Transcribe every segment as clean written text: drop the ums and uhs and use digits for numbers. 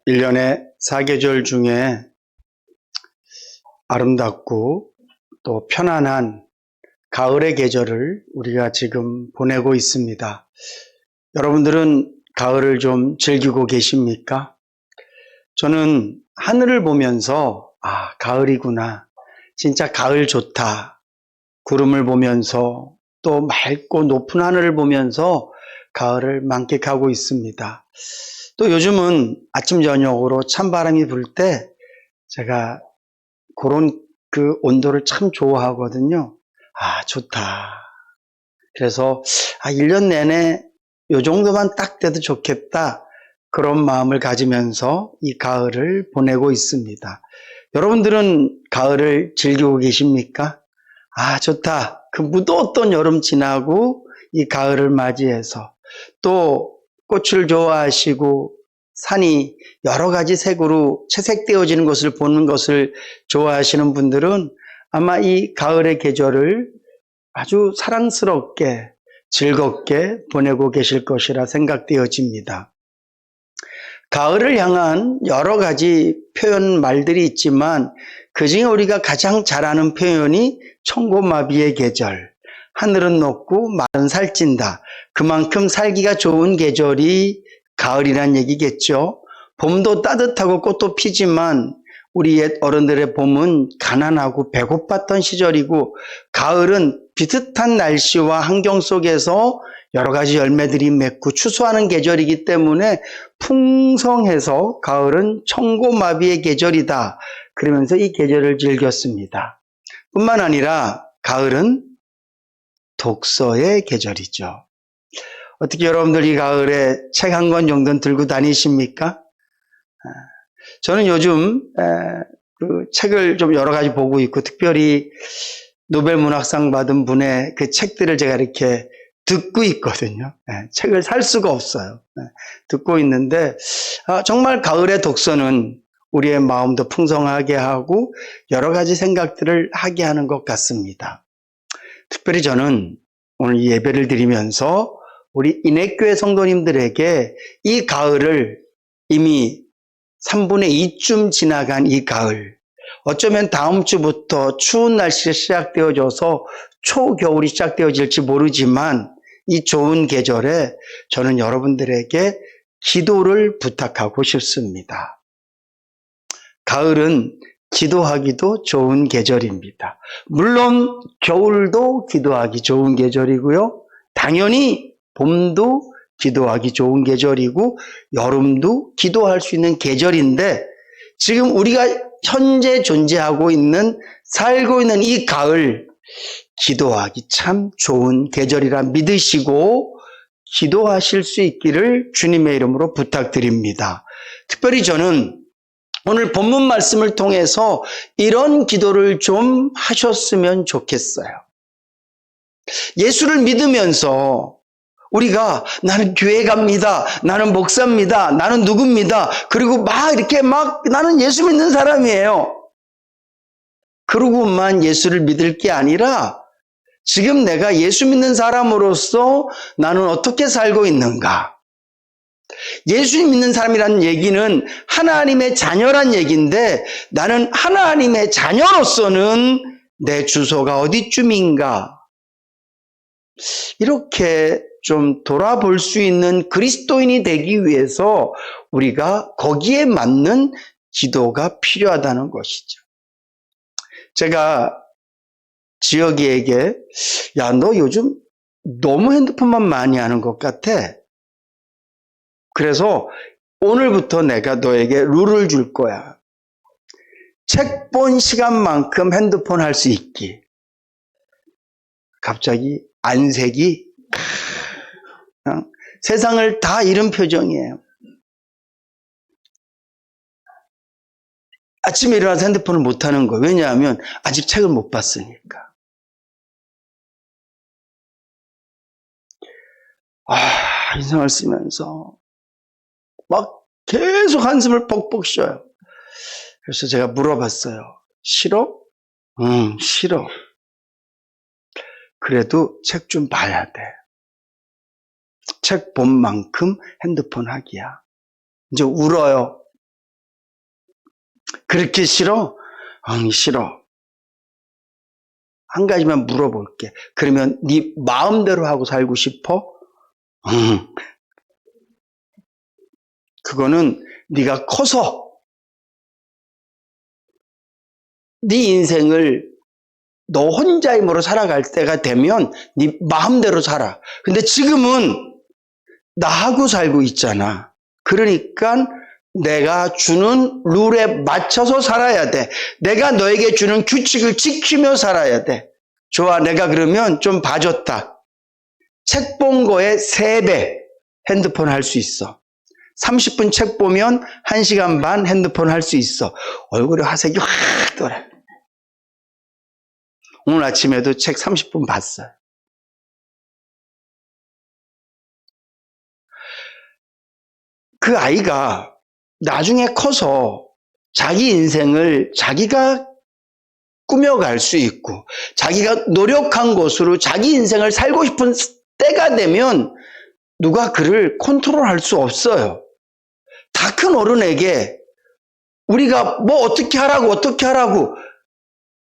1년의 사계절 중에 아름답고 또 편안한 가을의 계절을 우리가 지금 보내고 있습니다. 여러분들은 가을을 좀 즐기고 계십니까? 저는 하늘을 보면서 가을이구나. 진짜 가을 좋다. 구름을 보면서 또 맑고 높은 하늘을 보면서 가을을 만끽하고 있습니다. 또 요즘은 아침 저녁으로 찬바람이 불 때 제가 그런 그 온도를 참 좋아하거든요. 좋다. 그래서 1년 내내 요 정도만 딱 돼도 좋겠다. 그런 마음을 가지면서 이 가을을 보내고 있습니다. 여러분들은 가을을 즐기고 계십니까? 좋다. 그 무더웠던 여름 지나고 이 가을을 맞이해서 또 꽃을 좋아하시고 산이 여러 가지 색으로 채색되어지는 것을 보는 것을 좋아하시는 분들은 아마 이 가을의 계절을 아주 사랑스럽게 즐겁게 보내고 계실 것이라 생각되어집니다. 가을을 향한 여러 가지 표현 말들이 있지만 그중에 우리가 가장 잘 아는 표현이 청고마비의 계절, 하늘은 높고 마른 살찐다. 그만큼 살기가 좋은 계절이 가을이란 얘기겠죠. 봄도 따뜻하고 꽃도 피지만 우리 옛 어른들의 봄은 가난하고 배고팠던 시절이고 가을은 비슷한 날씨와 환경 속에서 여러 가지 열매들이 맺고 추수하는 계절이기 때문에 풍성해서 가을은 청고마비의 계절이다. 그러면서 이 계절을 즐겼습니다. 뿐만 아니라 가을은 독서의 계절이죠. 어떻게 여러분들 이 가을에 책 한 권 정도는 들고 다니십니까? 저는 요즘 그 책을 좀 여러 가지 보고 있고 특별히 노벨 문학상 받은 분의 그 책들을 제가 이렇게 듣고 있거든요. 책을 살 수가 없어요. 듣고 있는데 정말 가을의 독서는 우리의 마음도 풍성하게 하고 여러 가지 생각들을 하게 하는 것 같습니다. 특별히 저는 오늘 이 예배를 드리면서 우리 인해교회 성도님들에게 이 가을을 이미 3분의 2쯤 지나간 이 가을, 어쩌면 다음 주부터 추운 날씨가 시작되어져서 초겨울이 시작되어질지 모르지만 이 좋은 계절에 저는 여러분들에게 기도를 부탁하고 싶습니다. 가을은 기도하기도 좋은 계절입니다. 물론 겨울도 기도하기 좋은 계절이고요. 당연히 봄도 기도하기 좋은 계절이고 여름도 기도할 수 있는 계절인데 지금 우리가 현재 존재하고 있는 살고 있는 이 가을 기도하기 참 좋은 계절이라 믿으시고 기도하실 수 있기를 주님의 이름으로 부탁드립니다. 특별히 저는 오늘 본문 말씀을 통해서 이런 기도를 좀 하셨으면 좋겠어요. 예수를 믿으면서 우리가 나는 교회 갑니다. 나는 목사입니다. 나는 누구입니다. 그리고 나는 예수 믿는 사람이에요. 그러고만 예수를 믿을 게 아니라 지금 내가 예수 믿는 사람으로서 나는 어떻게 살고 있는가? 예수 믿는 사람이라는 얘기는 하나님의 자녀란 얘기인데 나는 하나님의 자녀로서는 내 주소가 어디쯤인가? 이렇게 좀 돌아볼 수 있는 그리스도인이 되기 위해서 우리가 거기에 맞는 기도가 필요하다는 것이죠. 제가 지혁이에게 너 요즘 너무 핸드폰만 많이 하는 것 같아. 그래서 오늘부터 내가 너에게 룰을 줄 거야. 책 본 시간만큼 핸드폰 할 수 있기. 갑자기 안색이 세상을 다 잃은 표정이에요. 아침에 일어나서 핸드폰을 못 하는 거예요. 왜냐하면 아직 책을 못 봤으니까. 인상을 쓰면서 막 계속 한숨을 뻑뻑 쉬어요. 그래서 제가 물어봤어요. 싫어? 응, 싫어. 그래도 책 좀 봐야 돼. 책 본 만큼 핸드폰 하기야. 이제 울어요. 그렇게 싫어? 응, 싫어. 한 가지만 물어볼게. 그러면 네 마음대로 하고 살고 싶어? 응. 그거는 네가 커서 네 인생을 너 혼자 힘으로 살아갈 때가 되면 네 마음대로 살아. 근데 지금은 나하고 살고 있잖아. 그러니까 내가 주는 룰에 맞춰서 살아야 돼. 내가 너에게 주는 규칙을 지키며 살아야 돼. 좋아, 내가 그러면 좀 봐줬다. 책 본 거에 3배 핸드폰 할 수 있어. 30분 책 보면 1시간 반 핸드폰 할 수 있어. 얼굴에 화색이 확 돌아. 오늘 아침에도 책 30분 봤어요. 그 아이가 나중에 커서 자기 인생을 자기가 꾸며갈 수 있고 자기가 노력한 것으로 자기 인생을 살고 싶은 때가 되면 누가 그를 컨트롤할 수 없어요. 다 큰 어른에게 우리가 뭐 어떻게 하라고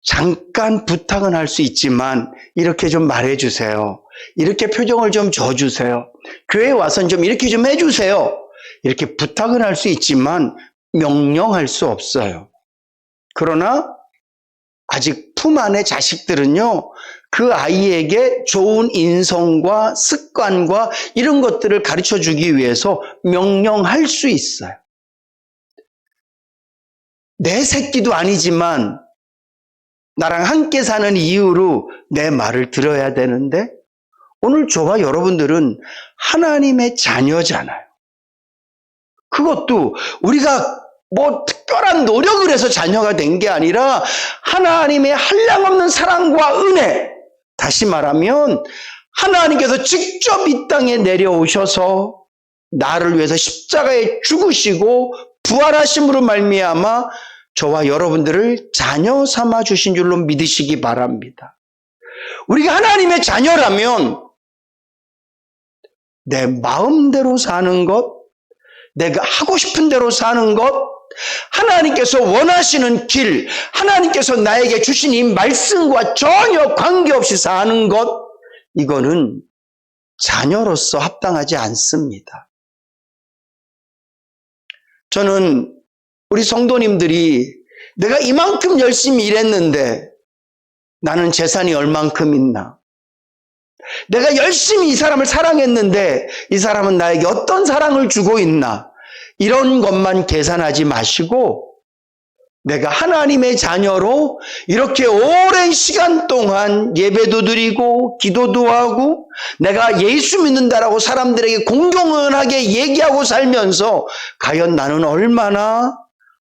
잠깐 부탁은 할 수 있지만 이렇게 좀 말해주세요. 이렇게 표정을 좀 줘주세요. 교회에 와서 좀 이렇게 좀 해주세요. 이렇게 부탁은 할 수 있지만 명령할 수 없어요. 그러나 아직 품 안의 자식들은요, 그 아이에게 좋은 인성과 습관과 이런 것들을 가르쳐 주기 위해서 명령할 수 있어요. 내 새끼도 아니지만 나랑 함께 사는 이유로 내 말을 들어야 되는데 오늘 저와 여러분들은 하나님의 자녀잖아요. 그것도 우리가 뭐 특별한 노력을 해서 자녀가 된 게 아니라 하나님의 한량없는 사랑과 은혜, 다시 말하면 하나님께서 직접 이 땅에 내려오셔서 나를 위해서 십자가에 죽으시고 부활하심으로 말미암아 저와 여러분들을 자녀 삼아 주신 줄로 믿으시기 바랍니다. 우리가 하나님의 자녀라면 내 마음대로 사는 것, 내가 하고 싶은 대로 사는 것, 하나님께서 원하시는 길, 하나님께서 나에게 주신 이 말씀과 전혀 관계없이 사는 것, 이거는 자녀로서 합당하지 않습니다. 저는 우리 성도님들이 내가 이만큼 열심히 일했는데 나는 재산이 얼만큼 있나? 내가 열심히 이 사람을 사랑했는데 이 사람은 나에게 어떤 사랑을 주고 있나? 이런 것만 계산하지 마시고 내가 하나님의 자녀로 이렇게 오랜 시간 동안 예배도 드리고 기도도 하고 내가 예수 믿는다라고 사람들에게 공공연하게 얘기하고 살면서 과연 나는 얼마나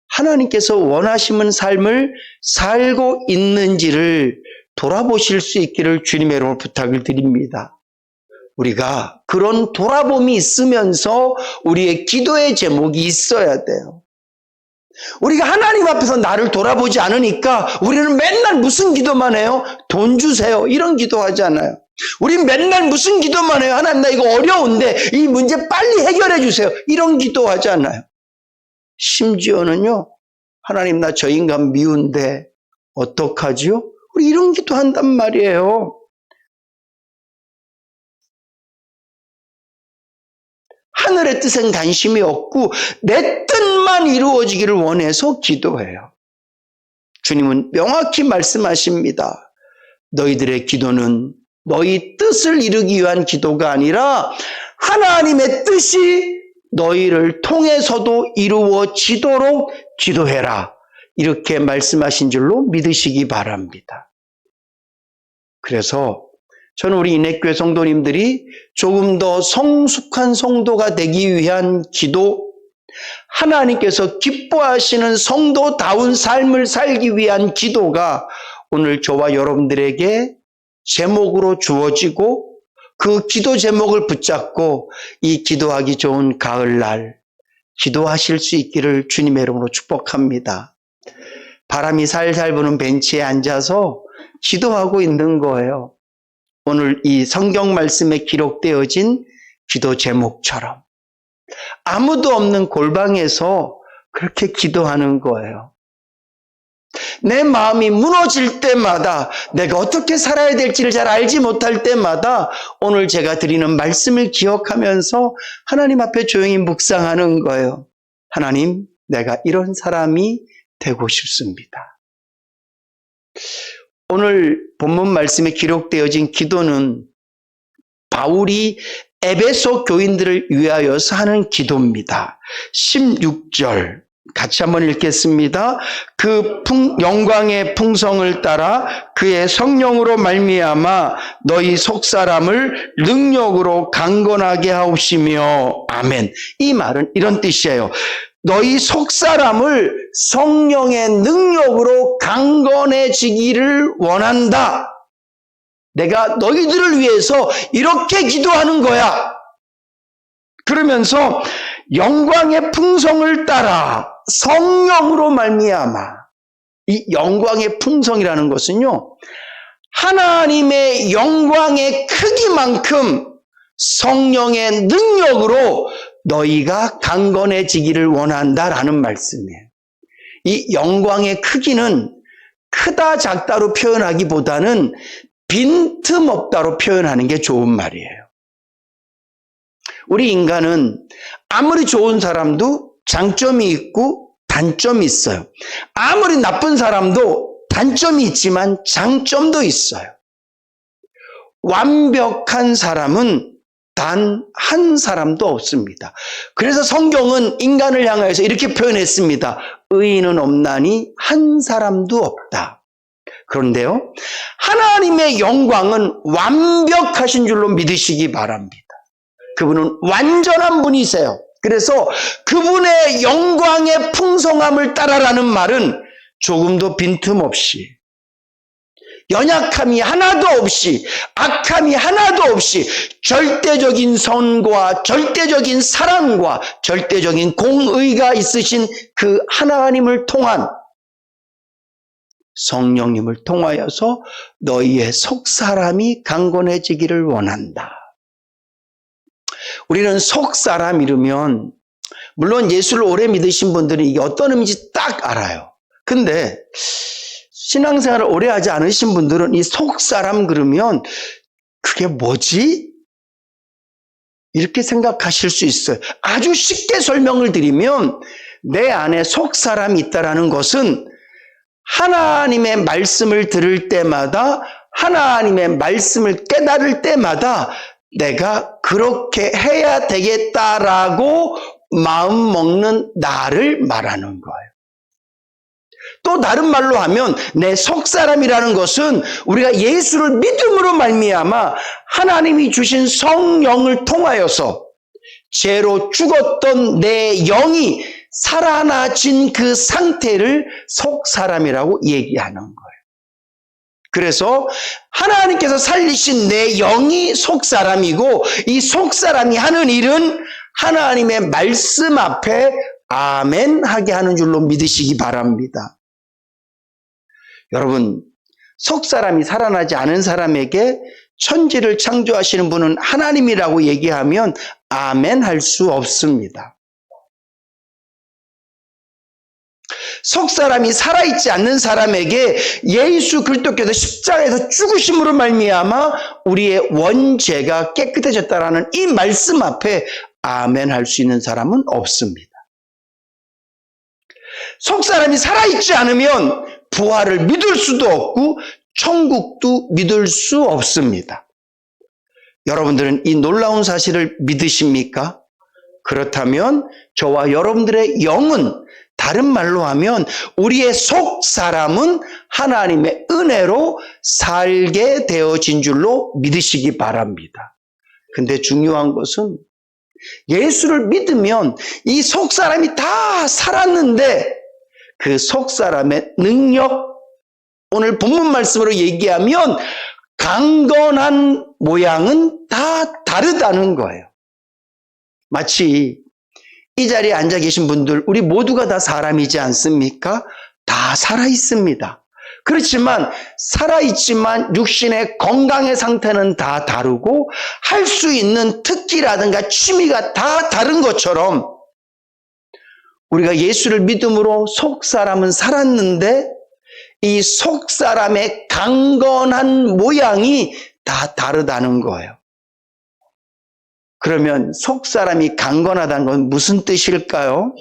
하나님께서 원하시는 삶을 살고 있는지를 돌아보실 수 있기를 주님의 이름으로 부탁을 드립니다. 우리가 그런 돌아봄이 있으면서 우리의 기도의 제목이 있어야 돼요. 우리가 하나님 앞에서 나를 돌아보지 않으니까 우리는 맨날 무슨 기도만 해요? 돈 주세요. 이런 기도하잖아요. 우리 맨날 무슨 기도만 해요? 하나님 나 이거 어려운데 이 문제 빨리 해결해 주세요. 이런 기도하잖아요. 심지어는요. 하나님 나 저 인간 미운데 어떡하지요? 우리 이런 기도한단 말이에요. 하늘의 뜻엔 관심이 없고 내 뜻만 이루어지기를 원해서 기도해요. 주님은 명확히 말씀하십니다. 너희들의 기도는 너희 뜻을 이루기 위한 기도가 아니라 하나님의 뜻이 너희를 통해서도 이루어지도록 기도해라. 이렇게 말씀하신 줄로 믿으시기 바랍니다. 그래서 저는 우리 인내교회 성도님들이 조금 더 성숙한 성도가 되기 위한 기도, 하나님께서 기뻐하시는 성도다운 삶을 살기 위한 기도가 오늘 저와 여러분들에게 제목으로 주어지고 그 기도 제목을 붙잡고 이 기도하기 좋은 가을날 기도하실 수 있기를 주님의 이름으로 축복합니다. 바람이 살살 부는 벤치에 앉아서 기도하고 있는 거예요. 오늘 이 성경 말씀에 기록되어진 기도 제목처럼 아무도 없는 골방에서 그렇게 기도하는 거예요. 내 마음이 무너질 때마다, 내가 어떻게 살아야 될지를 잘 알지 못할 때마다 오늘 제가 드리는 말씀을 기억하면서 하나님 앞에 조용히 묵상하는 거예요. 하나님, 내가 이런 사람이 되고 싶습니다. 오늘 본문 말씀에 기록되어진 기도는 바울이 에베소 교인들을 위하여서 하는 기도입니다. 16절 같이 한번 읽겠습니다. 그 영광의 풍성을 따라 그의 성령으로 말미암아 너희 속사람을 능력으로 강건하게 하옵시며. 아멘. 이 말은 이런 뜻이에요. 너희 속사람을 성령의 능력으로 강건해지기를 원한다. 내가 너희들을 위해서 이렇게 기도하는 거야. 그러면서 영광의 풍성을 따라 성령으로 말미암아, 이 영광의 풍성이라는 것은요, 하나님의 영광의 크기만큼 성령의 능력으로 너희가 강건해지기를 원한다라는 말씀이에요. 이 영광의 크기는 크다 작다로 표현하기보다는 빈틈없다로 표현하는 게 좋은 말이에요. 우리 인간은 아무리 좋은 사람도 장점이 있고 단점이 있어요. 아무리 나쁜 사람도 단점이 있지만 장점도 있어요. 완벽한 사람은 단 한 사람도 없습니다. 그래서 성경은 인간을 향하여서 이렇게 표현했습니다. 의인은 없나니 한 사람도 없다. 그런데요, 하나님의 영광은 완벽하신 줄로 믿으시기 바랍니다. 그분은 완전한 분이세요. 그래서 그분의 영광의 풍성함을 따라라는 말은 조금도 빈틈없이, 연약함이 하나도 없이, 악함이 하나도 없이 절대적인 선과 절대적인 사랑과 절대적인 공의가 있으신 그 하나님을 통한 성령님을 통하여서 너희의 속사람이 강건해지기를 원한다. 우리는 속사람 이르면 물론 예수를 오래 믿으신 분들은 이게 어떤 의미인지 딱 알아요. 근데 신앙생활을 오래 하지 않으신 분들은 이 속사람 그러면 그게 뭐지? 이렇게 생각하실 수 있어요. 아주 쉽게 설명을 드리면 내 안에 속사람이 있다는 것은 하나님의 말씀을 들을 때마다, 하나님의 말씀을 깨달을 때마다 내가 그렇게 해야 되겠다라고 마음 먹는 나를 말하는 거예요. 또 다른 말로 하면 내 속사람이라는 것은 우리가 예수를 믿음으로 말미암아 하나님이 주신 성령을 통하여서 죄로 죽었던 내 영이 살아나진 그 상태를 속사람이라고 얘기하는 거예요. 그래서 하나님께서 살리신 내 영이 속사람이고, 이 속사람이 하는 일은 하나님의 말씀 앞에 아멘 하게 하는 줄로 믿으시기 바랍니다. 여러분, 속사람이 살아나지 않은 사람에게 천지를 창조하시는 분은 하나님이라고 얘기하면 아멘 할 수 없습니다. 속사람이 살아있지 않는 사람에게 예수 그리스도께서 십자가에서 죽으심으로 말미암아 우리의 원죄가 깨끗해졌다라는 이 말씀 앞에 아멘 할 수 있는 사람은 없습니다. 속사람이 살아있지 않으면 부활을 믿을 수도 없고 천국도 믿을 수 없습니다. 여러분들은 이 놀라운 사실을 믿으십니까? 그렇다면 저와 여러분들의 영은, 다른 말로 하면 우리의 속사람은 하나님의 은혜로 살게 되어진 줄로 믿으시기 바랍니다. 근데 중요한 것은 예수를 믿으면 이 속사람이 다 살았는데 그 속사람의 능력, 오늘 본문 말씀으로 얘기하면 강건한 모양은 다 다르다는 거예요. 마치 이 자리에 앉아 계신 분들, 우리 모두가 다 사람이지 않습니까? 다 살아있습니다. 그렇지만 살아있지만 육신의 건강의 상태는 다 다르고 할 수 있는 특기라든가 취미가 다 다른 것처럼 우리가 예수를 믿음으로 속사람은 살았는데 이 속 사람의 강건한 모양이 다 다르다는 거예요. 그러면 속 사람이 강건하다는 건 무슨 뜻일까요?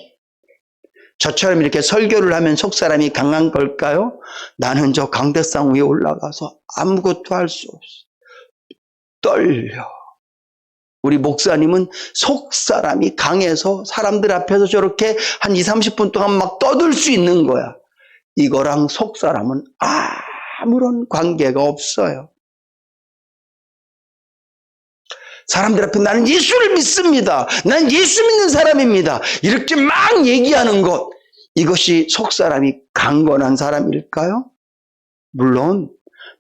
저처럼 이렇게 설교를 하면 속 사람이 강한 걸까요? 나는 저 강대상 위에 올라가서 아무것도 할 수 없어. 떨려. 우리 목사님은 속 사람이 강해서 사람들 앞에서 저렇게 한 20-30분 동안 막 떠들 수 있는 거야. 이거랑 속 사람은 아무런 관계가 없어요. 사람들 앞에 나는 예수를 믿습니다. 난 예수 믿는 사람입니다. 이렇게 막 얘기하는 것, 이것이 속 사람이 강건한 사람일까요? 물론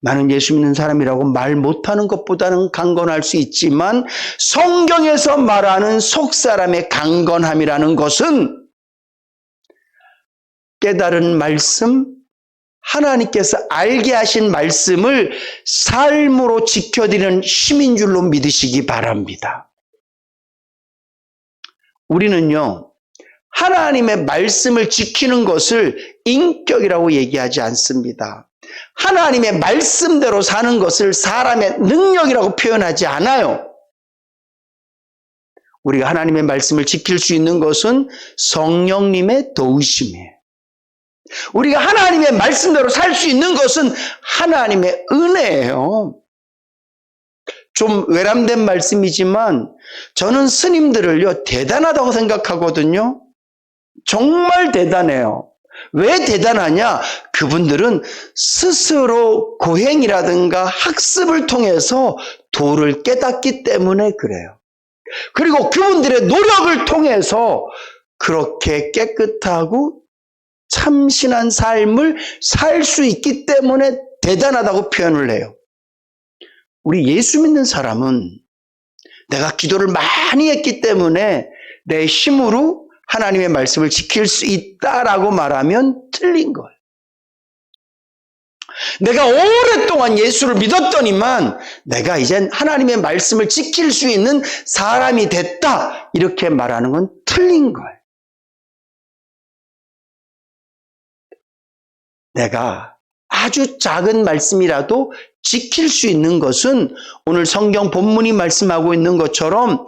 나는 예수 믿는 사람이라고 말 못하는 것보다는 강건할 수 있지만 성경에서 말하는 속 사람의 강건함이라는 것은 깨달은 말씀, 하나님께서 알게 하신 말씀을 삶으로 지켜드리는 힘인 줄로 믿으시기 바랍니다. 우리는요, 하나님의 말씀을 지키는 것을 인격이라고 얘기하지 않습니다. 하나님의 말씀대로 사는 것을 사람의 능력이라고 표현하지 않아요. 우리가 하나님의 말씀을 지킬 수 있는 것은 성령님의 도우심이에요. 우리가 하나님의 말씀대로 살 수 있는 것은 하나님의 은혜예요. 좀 외람된 말씀이지만 저는 스님들을요 대단하다고 생각하거든요. 정말 대단해요. 왜 대단하냐? 그분들은 스스로 고행이라든가 학습을 통해서 도를 깨닫기 때문에 그래요. 그리고 그분들의 노력을 통해서 그렇게 깨끗하고 참신한 삶을 살 수 있기 때문에 대단하다고 표현을 해요. 우리 예수 믿는 사람은 내가 기도를 많이 했기 때문에 내 힘으로 하나님의 말씀을 지킬 수 있다라고 말하면 틀린 거예요. 내가 오랫동안 예수를 믿었더니만 내가 이젠 하나님의 말씀을 지킬 수 있는 사람이 됐다 이렇게 말하는 건 틀린 거예요. 내가 아주 작은 말씀이라도 지킬 수 있는 것은 오늘 성경 본문이 말씀하고 있는 것처럼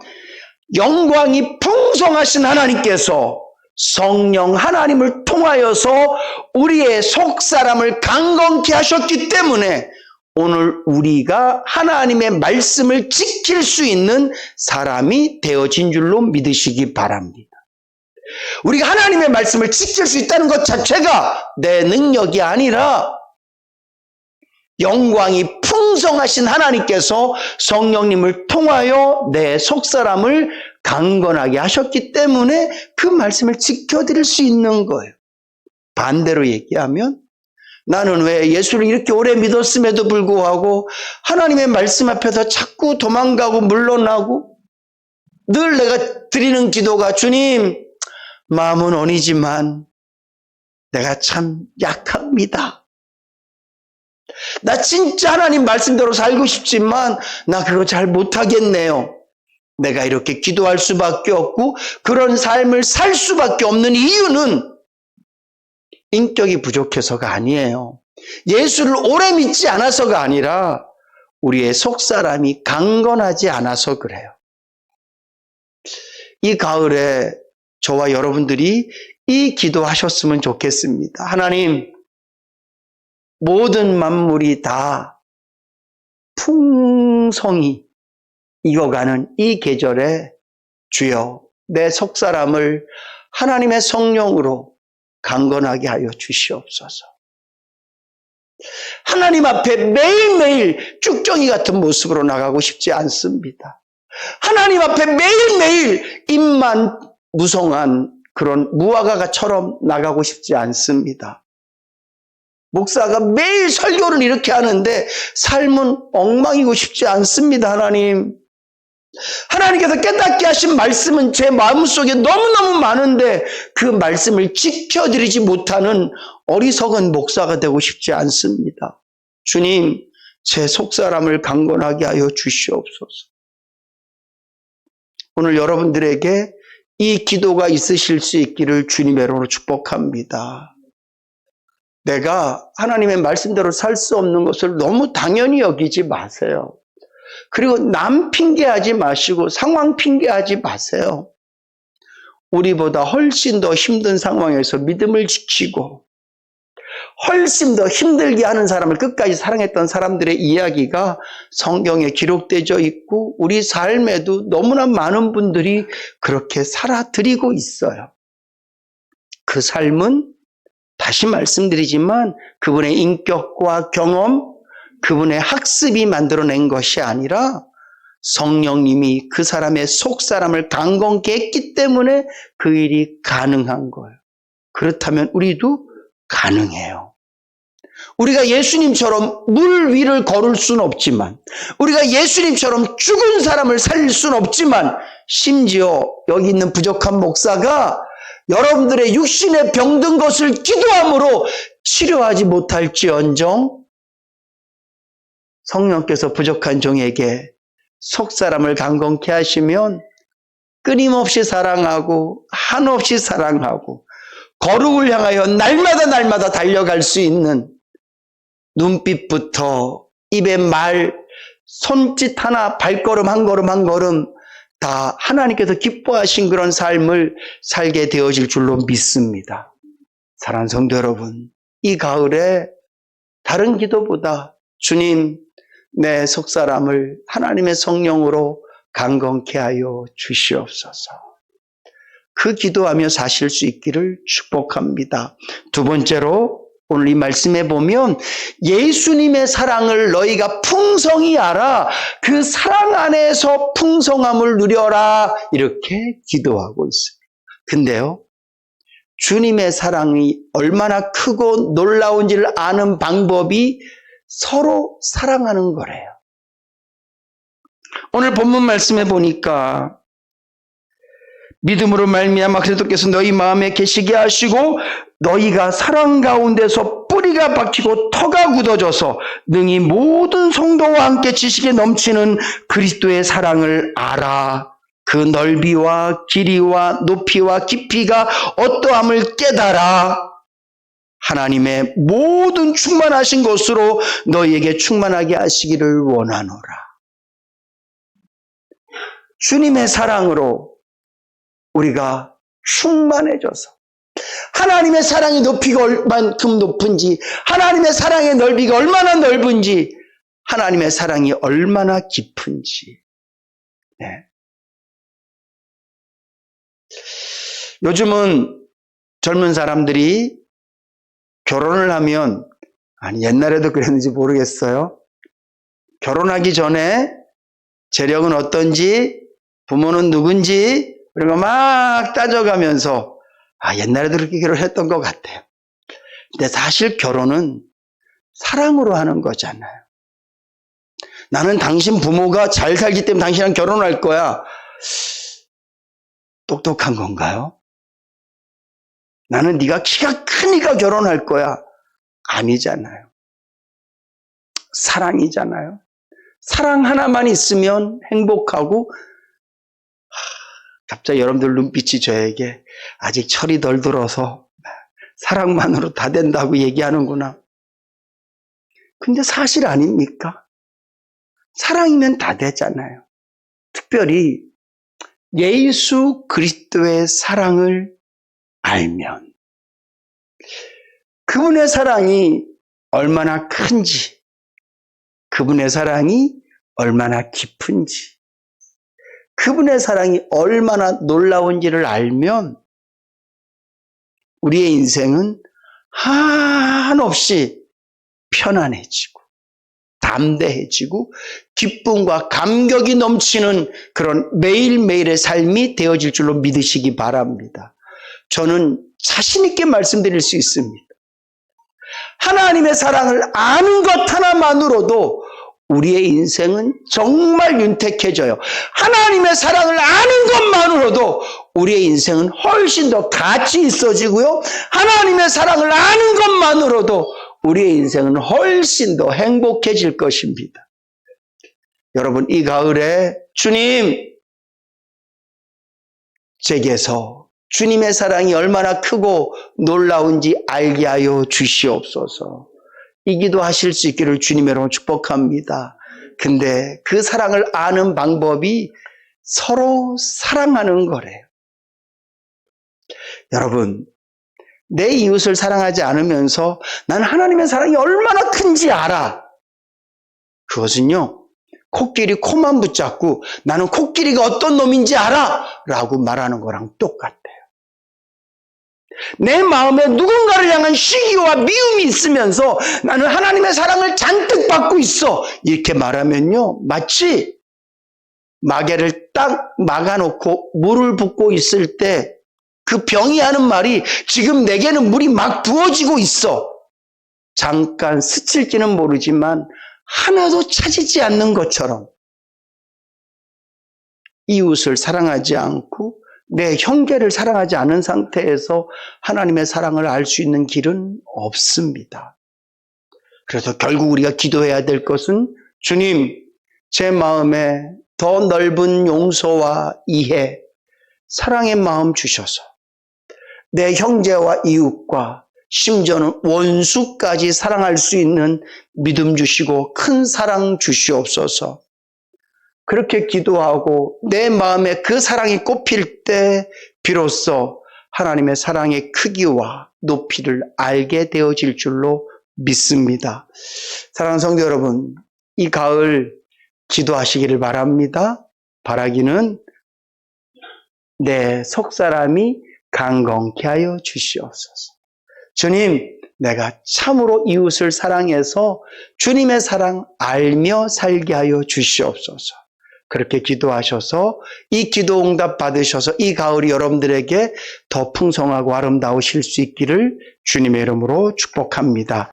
영광이 풍성하신 하나님께서 성령 하나님을 통하여서 우리의 속사람을 강건케 하셨기 때문에 오늘 우리가 하나님의 말씀을 지킬 수 있는 사람이 되어진 줄로 믿으시기 바랍니다. 우리가 하나님의 말씀을 지킬 수 있다는 것 자체가 내 능력이 아니라 영광이 풍성하신 하나님께서 성령님을 통하여 내 속사람을 강건하게 하셨기 때문에 그 말씀을 지켜드릴 수 있는 거예요. 반대로 얘기하면 나는 왜 예수를 이렇게 오래 믿었음에도 불구하고 하나님의 말씀 앞에서 자꾸 도망가고 물러나고 늘 내가 드리는 기도가 주님 마음은 원이지만 내가 참 약합니다. 나 진짜 하나님 말씀대로 살고 싶지만 나 그거 잘 못하겠네요. 내가 이렇게 기도할 수밖에 없고 그런 삶을 살 수밖에 없는 이유는 인격이 부족해서가 아니에요. 예수를 오래 믿지 않아서가 아니라 우리의 속사람이 강건하지 않아서 그래요. 이 가을에 저와 여러분들이 이 기도하셨으면 좋겠습니다. 하나님, 모든 만물이 다 풍성히 익어가는 이 계절에 주여 내 속사람을 하나님의 성령으로 강건하게 하여 주시옵소서. 하나님 앞에 매일매일 쭉정이 같은 모습으로 나가고 싶지 않습니다. 하나님 앞에 매일매일 입만 무성한 그런 무화과처럼 나가고 싶지 않습니다. 목사가 매일 설교를 이렇게 하는데 삶은 엉망이고 싶지 않습니다. 하나님께서 깨닫게 하신 말씀은 제 마음속에 너무너무 많은데 그 말씀을 지켜드리지 못하는 어리석은 목사가 되고 싶지 않습니다. 주님, 제 속사람을 강건하게 하여 주시옵소서. 오늘 여러분들에게 이 기도가 있으실 수 있기를 주님의 이름으로 축복합니다. 내가 하나님의 말씀대로 살 수 없는 것을 너무 당연히 여기지 마세요. 그리고 남 핑계하지 마시고 상황 핑계하지 마세요. 우리보다 훨씬 더 힘든 상황에서 믿음을 지키고 훨씬 더 힘들게 하는 사람을 끝까지 사랑했던 사람들의 이야기가 성경에 기록되어 있고 우리 삶에도 너무나 많은 분들이 그렇게 살아드리고 있어요. 그 삶은 다시 말씀드리지만 그분의 인격과 경험, 그분의 학습이 만들어낸 것이 아니라 성령님이 그 사람의 속사람을 강건케 했기 때문에 그 일이 가능한 거예요. 그렇다면 우리도 가능해요. 우리가 예수님처럼 물 위를 걸을 수는 없지만, 우리가 예수님처럼 죽은 사람을 살릴 수는 없지만, 심지어 여기 있는 부족한 목사가 여러분들의 육신에 병든 것을 기도함으로 치료하지 못할지언정 성령께서 부족한 종에게 속사람을 강건케 하시면 끊임없이 사랑하고 한없이 사랑하고 거룩을 향하여 날마다 달려갈 수 있는 눈빛부터 입의 말, 손짓 하나, 발걸음 한 걸음 다 하나님께서 기뻐하신 그런 삶을 살게 되어질 줄로 믿습니다. 사랑하는 성도 여러분, 이 가을에 다른 기도보다 주님, 내 속사람을 하나님의 성령으로 강건케 하여 주시옵소서. 그 기도하며 사실 수 있기를 축복합니다. 두 번째로 오늘 이 말씀에 보면 예수님의 사랑을 너희가 풍성히 알아 그 사랑 안에서 풍성함을 누려라 이렇게 기도하고 있습니다. 근데요, 주님의 사랑이 얼마나 크고 놀라운지를 아는 방법이 서로 사랑하는 거래요. 오늘 본문 말씀에 보니까 믿음으로 말미암아 그리스도께서 너희 마음에 계시게 하시고 너희가 사랑 가운데서 뿌리가 박히고 터가 굳어져서 능히 모든 성도와 함께 지식에 넘치는 그리스도의 사랑을 알아 그 넓이와 길이와 높이와 깊이가 어떠함을 깨달아 하나님의 모든 충만하신 것으로 너희에게 충만하게 하시기를 원하노라. 주님의 사랑으로 우리가 충만해져서 하나님의 사랑의 높이가 얼만큼 높은지, 하나님의 사랑의 넓이가 얼마나 넓은지, 하나님의 사랑이 얼마나 깊은지. 네. 요즘은 젊은 사람들이 결혼을 하면, 아니 옛날에도 그랬는지 모르겠어요. 결혼하기 전에 재력은 어떤지, 부모는 누군지 그런 거 막 따져가면서 옛날에도 그렇게 결혼했던 것 같아요. 근데 사실 결혼은 사랑으로 하는 거잖아요. 나는 당신 부모가 잘 살기 때문에 당신이랑 결혼할 거야. 똑똑한 건가요? 나는 네가 키가 크니까 결혼할 거야. 아니잖아요. 사랑이잖아요. 사랑 하나만 있으면 행복하고 갑자기 여러분들 눈빛이 저에게 아직 철이 덜 들어서 사랑만으로 다 된다고 얘기하는구나. 근데 사실 아닙니까? 사랑이면 다 되잖아요. 특별히 예수 그리스도의 사랑을 알면 그분의 사랑이 얼마나 큰지, 그분의 사랑이 얼마나 깊은지, 그분의 사랑이 얼마나 놀라운지를 알면 우리의 인생은 한없이 편안해지고 담대해지고 기쁨과 감격이 넘치는 그런 매일매일의 삶이 되어질 줄로 믿으시기 바랍니다. 저는 자신 있게 말씀드릴 수 있습니다. 하나님의 사랑을 아는 것 하나만으로도 우리의 인생은 정말 윤택해져요. 하나님의 사랑을 아는 것만으로도 우리의 인생은 훨씬 더 가치 있어지고요. 하나님의 사랑을 아는 것만으로도 우리의 인생은 훨씬 더 행복해질 것입니다. 여러분, 이 가을에 주님, 제게서 주님의 사랑이 얼마나 크고 놀라운지 알게 하여 주시옵소서. 이 기도 하실 수 있기를 주님의 이름으로 축복합니다. 근데 그 사랑을 아는 방법이 서로 사랑하는 거래요. 여러분, 내 이웃을 사랑하지 않으면서 난 하나님의 사랑이 얼마나 큰지 알아. 그것은요, 코끼리 코만 붙잡고 나는 코끼리가 어떤 놈인지 알아! 라고 말하는 거랑 똑같아요. 내 마음에 누군가를 향한 시기와 미움이 있으면서 나는 하나님의 사랑을 잔뜩 받고 있어. 이렇게 말하면요, 마치 마개를 딱 막아놓고 물을 붓고 있을 때 그 병이 하는 말이 지금 내게는 물이 막 부어지고 있어. 잠깐 스칠지는 모르지만 하나도 차지지 않는 것처럼 이웃을 사랑하지 않고 내 형제를 사랑하지 않은 상태에서 하나님의 사랑을 알 수 있는 길은 없습니다. 그래서 결국 우리가 기도해야 될 것은 주님, 제 마음에 더 넓은 용서와 이해, 사랑의 마음 주셔서 내 형제와 이웃과 심지어는 원수까지 사랑할 수 있는 믿음 주시고 큰 사랑 주시옵소서. 그렇게 기도하고 내 마음에 그 사랑이 꼽힐 때 비로소 하나님의 사랑의 크기와 높이를 알게 되어질 줄로 믿습니다. 사랑하는 성도 여러분, 이 가을 기도하시기를 바랍니다. 바라기는 내 속사람이 강건케 하여 주시옵소서. 주님, 내가 참으로 이웃을 사랑해서 주님의 사랑 알며 살게 하여 주시옵소서. 그렇게 기도하셔서 이 기도 응답 받으셔서 이 가을이 여러분들에게 더 풍성하고 아름다우실 수 있기를 주님의 이름으로 축복합니다.